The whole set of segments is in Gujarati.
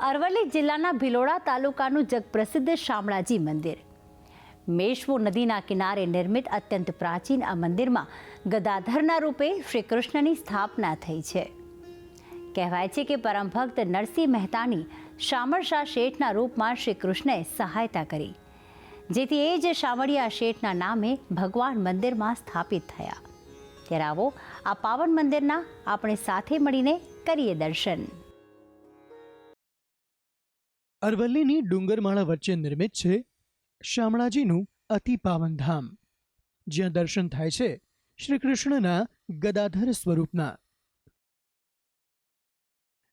અરવલ્લી જિલ્લાના ભિલોડા તાલુકાનું જગપ્રસિદ્ધ શામળાજી મંદિર મેશ્વો નદીના કિનારે નિર્મિત અત્યંત પ્રાચીન આ મંદિરમાં ગદાધરના રૂપે શ્રી કૃષ્ણની સ્થાપના થઈ છે. કહેવાય છે કે પરમ ભક્ત નરસિંહ મહેતાની શામળશા શેઠના રૂપમાં શ્રી કૃષ્ણએ સહાયતા કરી, જેથી એ જ શામળિયા શેઠના નામે ભગવાન મંદિરમાં સ્થાપિત થયા. ત્યારે આવો આ પાવન મંદિરના આપણે સાથે મળીને કરીએ દર્શન. અરવલ્લીની ડુંગરમાળા વચ્ચે નિર્મિત છે શામળાજીનું અતિ પાવન ધામ, જ્યાં દર્શન થાય છે શ્રી કૃષ્ણના ગદાધર સ્વરૂપના.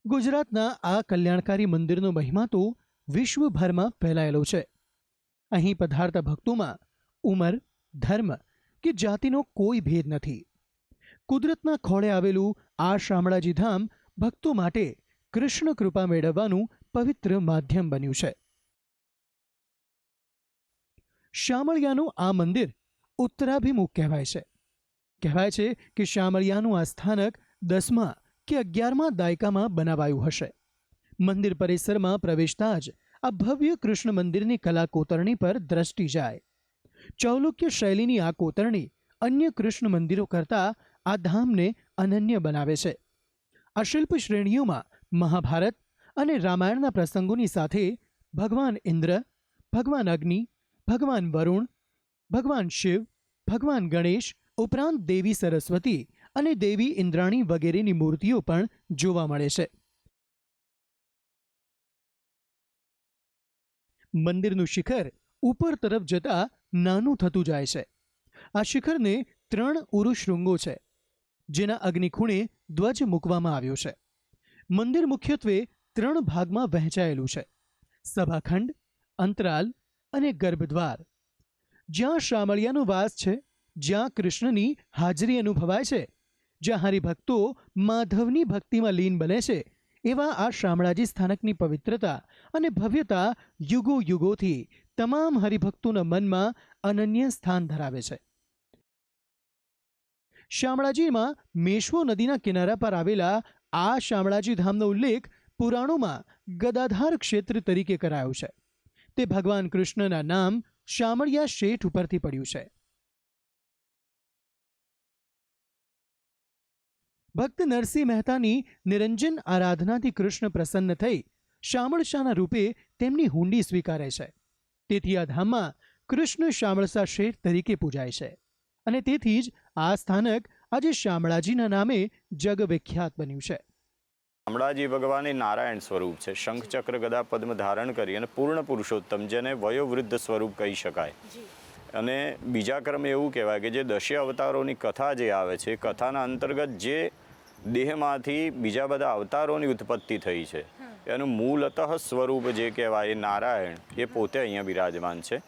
ગુજરાતના આ કલ્યાણકારી મંદિરનો મહિમા તો વિશ્વભરમાં ફેલાયેલો છે. અહીં પધારતા ભક્તોમાં ઉંમર, ધર્મ કે જાતિનો કોઈ ભેદ નથી. કુદરતના ખોળે આવેલું આ શામળાજી ધામ ભક્તો માટે કૃષ્ણ કૃપા મેળવવાનું પવિત્ર માધ્યમ બન્યું છે. શામળિયાનું આ મંદિર ઉત્તરાભિમુખ કહેવાય છે. કહેવાય છે કે શામળિયાનું આ સ્થાનક 10મા કે 11મા દાયકામાં બનાવાયું હશે. મંદિર પરિસરમાં પ્રવેશતા જ આ ભવ્ય કૃષ્ણ મંદિરની કલા કોતરણી પર દ્રષ્ટિ જાય. ચૌલુક્ય શૈલીની આ કોતરણી અન્ય કૃષ્ણ મંદિરો કરતાં આ ધામને અનન્ય બનાવે છે. આ શિલ્પ શ્રેણીઓમાં મહાભારત અને રામાયણના પ્રસંગોની સાથે ભગવાન ઇન્દ્ર, ભગવાન અગ્નિ, ભગવાન વરુણ, ભગવાન શિવ, ભગવાન ગણેશ ઉપરાંત દેવી સરસ્વતી અને દેવી ઇન્દ્રાણી વગેરેની મૂર્તિઓ પણ જોવા મળે છે. મંદિરનું શિખર ઉપર તરફ જતા નાનું થતું જાય છે. આ શિખરને 3 ઉરુશૃંગો છે, જેના અગ્નિ ખૂણે ધ્વજ મૂકવામાં આવ્યો છે. મંદિર મુખ્યત્વે 3 ભાગમાં વહેંચાયેલું છે: સભાખંડ, અંતરાલ અને ગર્ભદ્વાર. જ્યાં શામળિયાનો વાસ છે, જ્યાં કૃષ્ણની હાજરી અનુભવાય છે, જ્યાં હરિભક્તો માધવની ભક્તિમાં લીન બને છે, એવા આ શામળાજી સ્થાનકની પવિત્રતા અને ભવ્યતા યુગો યુગોથી તમામ હરિભક્તોના મનમાં અનન્ય સ્થાન ધરાવે છે. શામળાજીમાં મેશ્વો નદીના કિનારા પર આવેલા આ શામળાજી ધામનો ઉલ્લેખ પુરાણોમાં ગદાધાર ક્ષેત્ર તરીકે કરાયો છે. તે ભગવાન કૃષ્ણના નામ શામળિયા શેઠ ઉપરથી પડ્યું છે. ભક્ત નરસિંહ મહેતાની નિરંજન આરાધનાથી કૃષ્ણ પ્રસન્ન થઈ શામળશાના રૂપે તેમની હુંડી સ્વીકારે છે. તેથી આ ધામમાં કૃષ્ણ શામળશા શેઠ તરીકે પૂજાય છે અને તેથી જ આ સ્થાનક આજે શામળાજીના નામે જગવિખ્યાત બન્યું છે. શામળાજી ભગવાન એ નારાયણ સ્વરૂપ છે. શંખ ચક્ર ગદા પદ્મ ધારણ કરી અને પૂર્ણ પુરુષોત્તમ, જેને વયોવૃદ્ધ સ્વરૂપ કહી શકાય. અને બીજા ક્રમે એવું કહેવાય કે જે 10 અવતારોની કથા જે આવે છે, કથાના અંતર્ગત જે દેહમાંથી બીજા બધા અવતારોની ઉત્પત્તિ થઈ છે, એનું મૂળતઃ સ્વરૂપ જે કહેવાય એ નારાયણ, એ પોતે અહીંયા બિરાજમાન છે.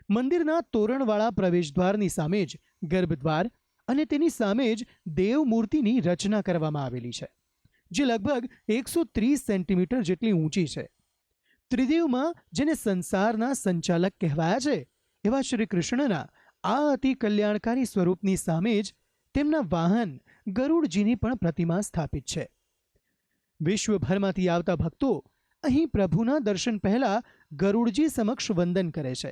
મંદિરના તોરણવાળા પ્રવેશદ્વારની સામે જ ગર્ભદ્વાર અને તેની સામે જ દેવ મૂર્તિની રચના કરવામાં આવેલી છે, જે લગભગ 130 સેન્ટીમીટર જેટલી ઊંચી છે. ત્રિદેવમાં જેને સંસારના સંચાલક કહેવાયા છે, એવા શ્રી કૃષ્ણના આ અતિ કલ્યાણકારી સ્વરૂપની સામે જ તેમના વાહન ગરુડજીની પણ પ્રતિમા સ્થાપિત છે. વિશ્વભરમાંથી આવતા ભક્તો અહીં પ્રભુના દર્શન પહેલા ગરુડજી સમક્ષ વંદન કરે છે.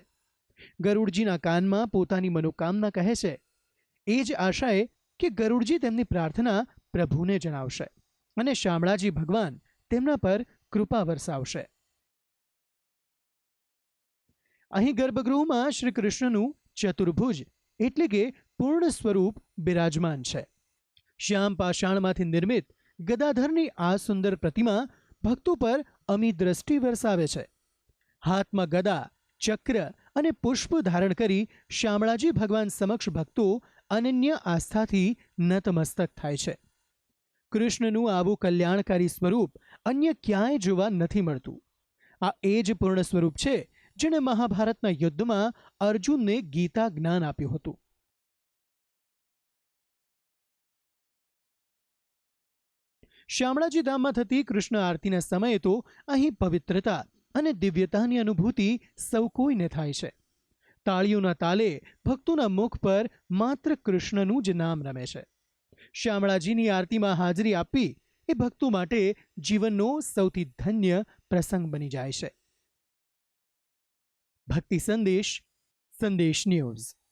ગરુડજીના કાનમાં પોતાની મનોકામના કહે છે. એ જ આશાએ કે ગરુડજી તેમની પ્રાર્થના પ્રભુને જણાવશે અને શામળાજી ભગવાન તેમના પર કૃપા વરસાવશે. અહીં ગર્ભગૃહમાં શ્રી કૃષ્ણનું ચતુર્ભુજ એટલે કે પૂર્ણ સ્વરૂપ બિરાજમાન છે. શ્યામ પાષાણમાંથી નિર્મિત ગદાધરની આ સુંદર પ્રતિમા ભક્તો પર અમી દ્રષ્ટિ વરસાવે છે. હાથમાં ગદા, ચક્ર અને પુષ્પ ધારણ કરી શામળાજી ભગવાન સમક્ષ ભક્તો અનન્ય આસ્થાથી નતમસ્તક થાય છે. કૃષ્ણનું આવું કલ્યાણકારી સ્વરૂપ અન્ય ક્યાંય જોવા નથી મળતું. આ એ જ પૂર્ણ સ્વરૂપ છે જેણે મહાભારતના યુદ્ધમાં અર્જુનને ગીતા જ્ઞાન આપ્યું હતું. શામળાજી ધામમાં થતી કૃષ્ણ આરતીના સમયે તો અહીં પવિત્રતા અને દિવ્યતાની અનુભૂતિ સૌ કોઈને થાય છે. તાળીઓના તાલે ભક્તોના મુખ પર માત્ર કૃષ્ણનું જ નામ રમે છે. શામળાજીની આરતીમાં હાજરી આપવી એ ભક્તો માટે જીવનનો સૌથી ધન્ય પ્રસંગ બની જાય છે. ભક્તિ સંદેશ, સંદેશ ન્યૂઝ.